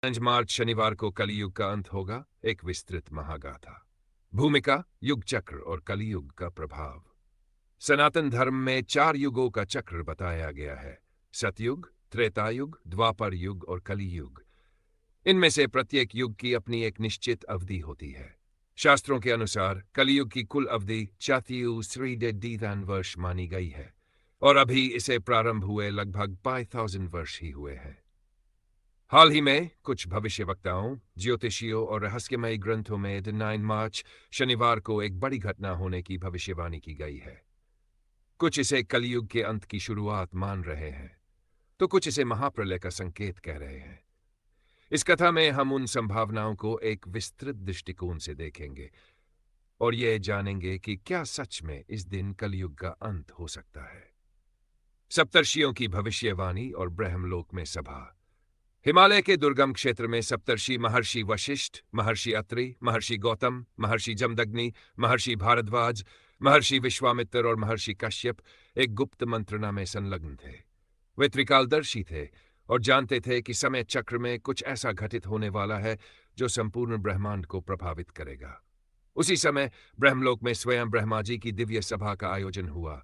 5 मार्च शनिवार को कलियुग का अंत होगा। एक विस्तृत महागाथा। भूमिका, युग चक्र और कलियुग का प्रभाव। सनातन धर्म में 4 युगों का चक्र बताया गया है: सतयुग, त्रेतायुग, द्वापर युग और कलियुग। इनमें से प्रत्येक युग की अपनी एक निश्चित अवधि होती है। शास्त्रों के अनुसार कलियुग की कुल अवधि 43 वर्ष मानी गई है और अभी इसे प्रारंभ हुए लगभग 5000 वर्ष ही हुए हैं। हाल ही में कुछ भविष्यवक्ताओं, ज्योतिषियों और रहस्यमयी ग्रंथों में 9 मार्च शनिवार को एक बड़ी घटना होने की भविष्यवाणी की गई है। कुछ इसे कलियुग के अंत की शुरुआत मान रहे हैं, तो कुछ इसे महाप्रलय का संकेत कह रहे हैं। इस कथा में हम उन संभावनाओं को एक विस्तृत दृष्टिकोण से देखेंगे और ये जानेंगे कि क्या सच में इस दिन कलियुग का अंत हो सकता है। सप्तर्षियों की भविष्यवाणी और ब्रह्मलोक में सभा। हिमालय के दुर्गम क्षेत्र में सप्तर्षि महर्षि वशिष्ठ, महर्षि अत्रि, महर्षि गौतम, महर्षि जमदग्नि, महर्षि भारद्वाज, महर्षि विश्वामित्र और महर्षि कश्यप एक गुप्त मंत्रणा में संलग्न थे। वे त्रिकालदर्शी थे और जानते थे कि समय चक्र में कुछ ऐसा घटित होने वाला है जो संपूर्ण ब्रह्मांड को प्रभावित करेगा। उसी समय ब्रह्मलोक में स्वयं ब्रह्मा जी की दिव्य सभा का आयोजन हुआ।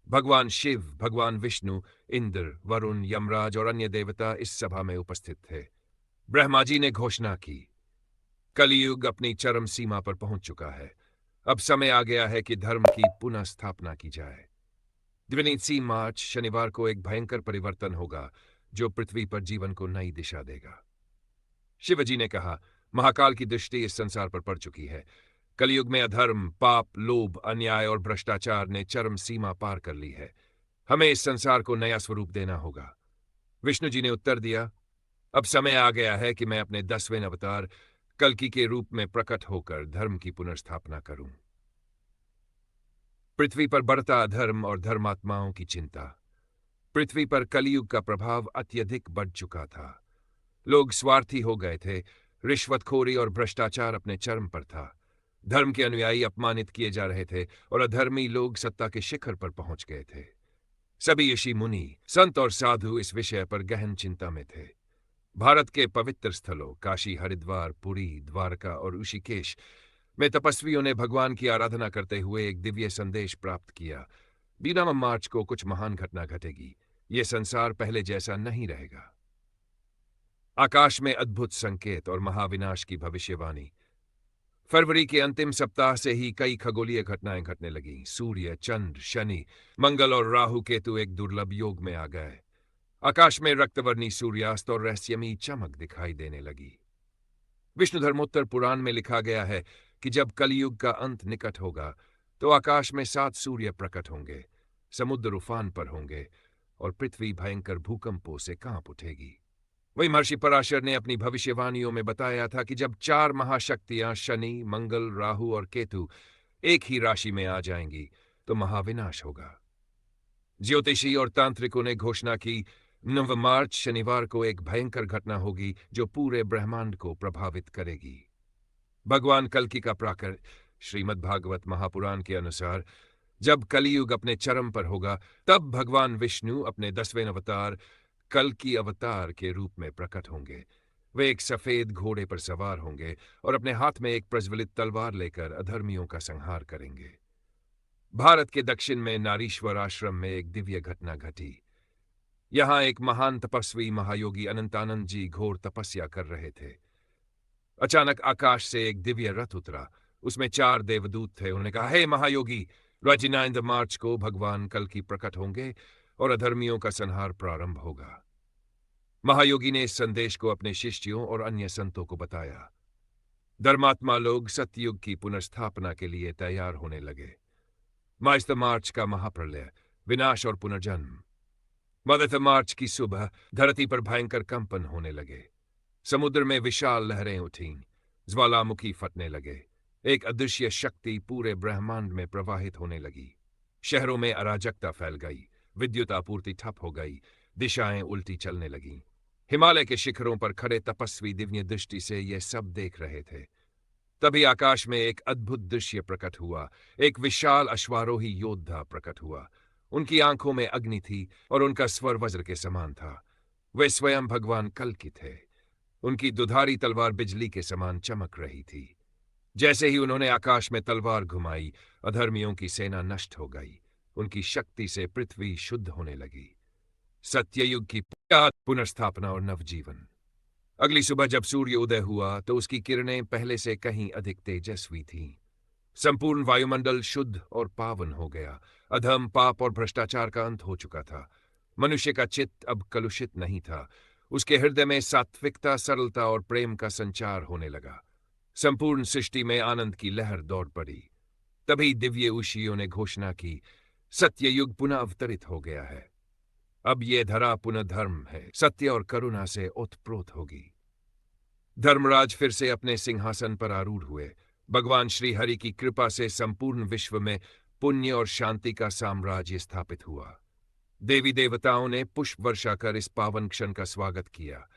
भगवान शिव, भगवान विष्णु, इंद्र, वरुण, यमराज और अन्य देवता इस सभा में उपस्थित थे। ब्रह्मा जी ने घोषणा की, कलियुग अपनी चरम सीमा पर पहुंच चुका है। अब समय आ गया है कि धर्म की पुनः स्थापना की जाए। 23 मार्च शनिवार को एक भयंकर परिवर्तन होगा जो पृथ्वी पर जीवन को नई दिशा देगा। शिवजी ने कहा, महाकाल की दृष्टि इस संसार पर पड़ चुकी है। कलियुग में अधर्म, पाप, लोभ, अन्याय और भ्रष्टाचार ने चरम सीमा पार कर ली है। हमें इस संसार को नया स्वरूप देना होगा। विष्णु जी ने उत्तर दिया, अब समय आ गया है कि मैं अपने 10वें अवतार कल्कि के रूप में प्रकट होकर धर्म की पुनर्स्थापना करूं। पृथ्वी पर बढ़ता अधर्म और धर्मात्माओं की चिंता। पृथ्वी पर कलियुग का प्रभाव अत्यधिक बढ़ चुका था। लोग स्वार्थी हो गए थे। रिश्वतखोरी और भ्रष्टाचार अपने चरम पर था। धर्म के अनुयायी अपमानित किए जा रहे थे और अधर्मी लोग सत्ता के शिखर पर पहुंच गए थे। सभी ऋषि मुनि, संत और साधु इस विषय पर गहन चिंता में थे। भारत के पवित्र स्थलों काशी, हरिद्वार, पुरी, द्वारका और ऋषिकेश में तपस्वियों ने भगवान की आराधना करते हुए एक दिव्य संदेश प्राप्त किया। 20 मार्च को कुछ महान घटना घटेगी। ये संसार पहले जैसा नहीं रहेगा। आकाश में अद्भुत संकेत और महाविनाश की भविष्यवाणी। फरवरी के अंतिम सप्ताह से ही कई खगोलीय घटनाएं घटने लगीं। सूर्य, चंद्र, शनि, मंगल और राहु केतु एक दुर्लभ योग में आ गए। आकाश में रक्तवर्णी सूर्यास्त और रहस्यमयी चमक दिखाई देने लगी। विष्णु धर्मोत्तर पुराण में लिखा गया है कि जब कलियुग का अंत निकट होगा तो आकाश में 7 सूर्य प्रकट होंगे, समुद्र उफान पर होंगे और पृथ्वी भयंकर भूकंपों से कांप उठेगी। वही महर्षि पराशर ने अपनी भविष्यवाणियों में बताया था कि जब 4 महाशक्तियां शनि, मंगल, राहु और केतु एक ही राशि में आ जाएंगी तो महाविनाश होगा। ज्योतिषी और तांत्रिकों ने घोषणा की, 9 मार्च शनिवार को एक भयंकर घटना होगी जो पूरे ब्रह्मांड को प्रभावित करेगी। भगवान कल्कि का प्राकट्य। श्रीमद्भागवत महापुराण के अनुसार जब कलियुग अपने चरम पर होगा तब भगवान विष्णु अपने 10वें अवतार कल्कि अवतार के रूप में प्रकट होंगे। वे एक सफेद घोड़े पर सवार होंगे और अपने हाथ में एक प्रज्वलित तलवार लेकर अधर्मियों का संहार करेंगे। भारत के दक्षिण में नारीश्वर आश्रम में एक दिव्य घटना घटी। यहां एक महान तपस्वी महायोगी अनंतानंद जी घोर तपस्या कर रहे थे। अचानक आकाश से एक दिव्य रथ उतरा। उसमें 4 देवदूत थे। उन्होंने कहा, हे महायोगी, 29 मार्च को भगवान कल्कि प्रकट होंगे और अधर्मियों का संहार प्रारंभ होगा। महायोगी ने इस संदेश को अपने शिष्यों और अन्य संतों को बताया। धर्मात्मा लोग सतयुग की पुनर्स्थापना के लिए तैयार होने लगे। 22 मार्च का महाप्रलय, विनाश और पुनर्जन्म। 12 मार्च की सुबह धरती पर भयंकर कंपन होने लगे। समुद्र में विशाल लहरें उठीं, ज्वालामुखी फटने लगे। एक अदृश्य शक्ति पूरे ब्रह्मांड में प्रवाहित होने लगी। शहरों में अराजकता फैल गई, विद्युत आपूर्ति ठप हो गई, दिशाएं उल्टी चलने लगीं। हिमालय के शिखरों पर खड़े तपस्वी दिव्य दृष्टि से ये सब देख रहे थे। तभी आकाश में एक अद्भुत दृश्य प्रकट हुआ। एक विशाल अश्वारोही योद्धा प्रकट हुआ। उनकी आंखों में अग्नि थी और उनका स्वर वज्र के समान था। वे स्वयं भगवान कल्कि थे। उनकी दुधारी तलवार बिजली के समान चमक रही थी। जैसे ही उन्होंने आकाश में तलवार घुमाई, अधर्मियों की सेना नष्ट हो गई। उनकी शक्ति से पृथ्वी शुद्ध होने लगी। सत्ययुग की पुनर्स्थापना और नवजीवन। अगली सुबह जब सूर्य उदय हुआ तो उसकी किरणें पहले से कहीं अधिक तेजस्वी थीं। संपूर्ण वायुमंडल शुद्ध और पावन हो गया। अधम, पाप और भ्रष्टाचार का अंत हो चुका था। मनुष्य का चित्त अब कलुषित नहीं था। उसके हृदय में सात्विकता, सरलता और प्रेम का संचार होने लगा। संपूर्ण सृष्टि में आनंद की लहर दौड़ पड़ी। तभी दिव्य ऋषियों ने घोषणा की, सत्ययुग पुनः अवतरित हो गया है। अब ये धरा पुनः धर्म है, सत्य और करुणा से ओतप्रोत होगी। धर्मराज फिर से अपने सिंहासन पर आरूढ़ हुए। भगवान श्री हरि की कृपा से संपूर्ण विश्व में पुण्य और शांति का साम्राज्य स्थापित हुआ। देवी देवताओं ने पुष्प वर्षा कर इस पावन क्षण का स्वागत किया।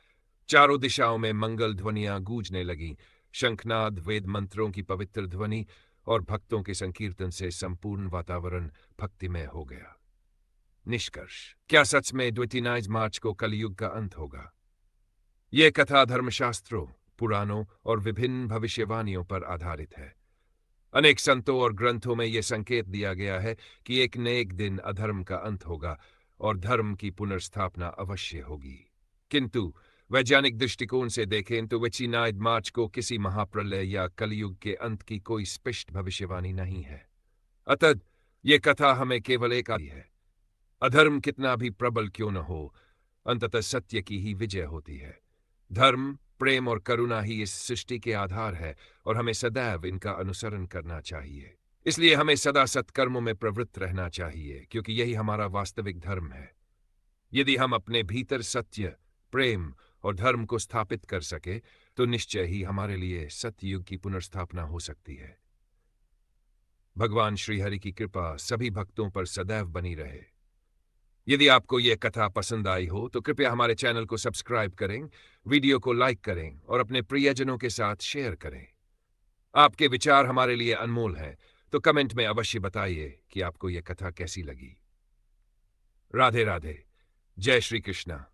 चारों दिशाओं में मंगल ध्वनियां गूंजने लगीं। शंखनाद, वेद मंत्रों की पवित्र ध्वनि और भक्तों के संकीर्तन से संपूर्ण वातावरण भक्तिमय हो गया। निष्कर्ष, क्या सच में 29 मार्च को कलयुग का अंत होगा? यह कथा धर्मशास्त्रों, पुराणों और विभिन्न भविष्यवाणियों पर आधारित है। अनेक संतों और ग्रंथों में यह संकेत दिया गया है कि एक न एक दिन अधर्म का अंत होगा और धर्म की पुनर्स्थापना अवश्य होगी। किंतु वैज्ञानिक दृष्टिकोण से देखें तो 29 मार्च को किसी महाप्रलय या कलयुग के अंत की कोई स्पष्ट भविष्यवाणी नहीं है। अतः यह कथा हमें केवल एक आदि है। अधर्म कितना भी प्रबल क्यों न हो, अंततः सत्य की ही विजय होती है। धर्म, प्रेम और करुणा ही इस सृष्टि के आधार है और हमें सदैव इनका अनुसरण करना चाहिए। इसलिए हमें सदा सत्कर्मों में प्रवृत्त रहना चाहिए, क्योंकि यही हमारा वास्तविक धर्म है। यदि हम अपने भीतर सत्य, प्रेम और धर्म को स्थापित कर सके तो निश्चय ही हमारे लिए सत्ययुग की पुनर्स्थापना हो सकती है। भगवान श्रीहरि की कृपा सभी भक्तों पर सदैव बनी रहे। यदि आपको यह कथा पसंद आई हो तो कृपया हमारे चैनल को सब्सक्राइब करें, वीडियो को लाइक करें और अपने प्रियजनों के साथ शेयर करें। आपके विचार हमारे लिए अनमोल हैं, तो कमेंट में अवश्य बताइए कि आपको यह कथा कैसी लगी। राधे राधे। जय श्री कृष्णा।